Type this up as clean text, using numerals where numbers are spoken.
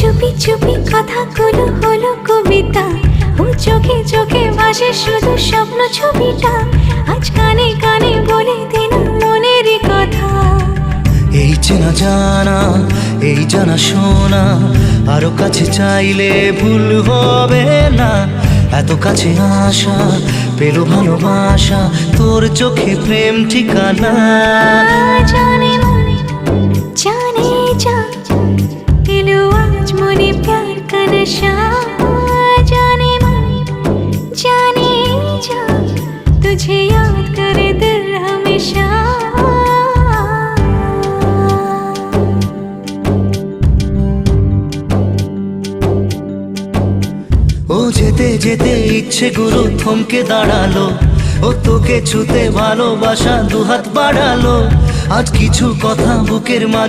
চুপি চুপি কথাগুলো হলো কবিতা, ও চোখে চোখে ভাসে শুধু স্বপ্ন ছবিটা, আজ কানে কানে বলে দিন মনের কথা। এই চেনা জানা, এই জানা শোনা, আরো কাছে চাইলে ভুল হবে না। এত কাছে আসা পেল ভালোবাসা, তোর চোখে প্রেম ঠিকানা। জানে মনে জানে যা, এলো আজ মনে প্যার কা নশা। জানে মনে জানে যা, तुझे याद करे दिल हमेशा। ও যেতে যেতে ইচ্ছে গুরু থমকে দাঁড়ালো, ও তোকে ছুতে ভালোবাসা দুহাত বাড়ালো। আজ কিছু কথা বুকের মাঝে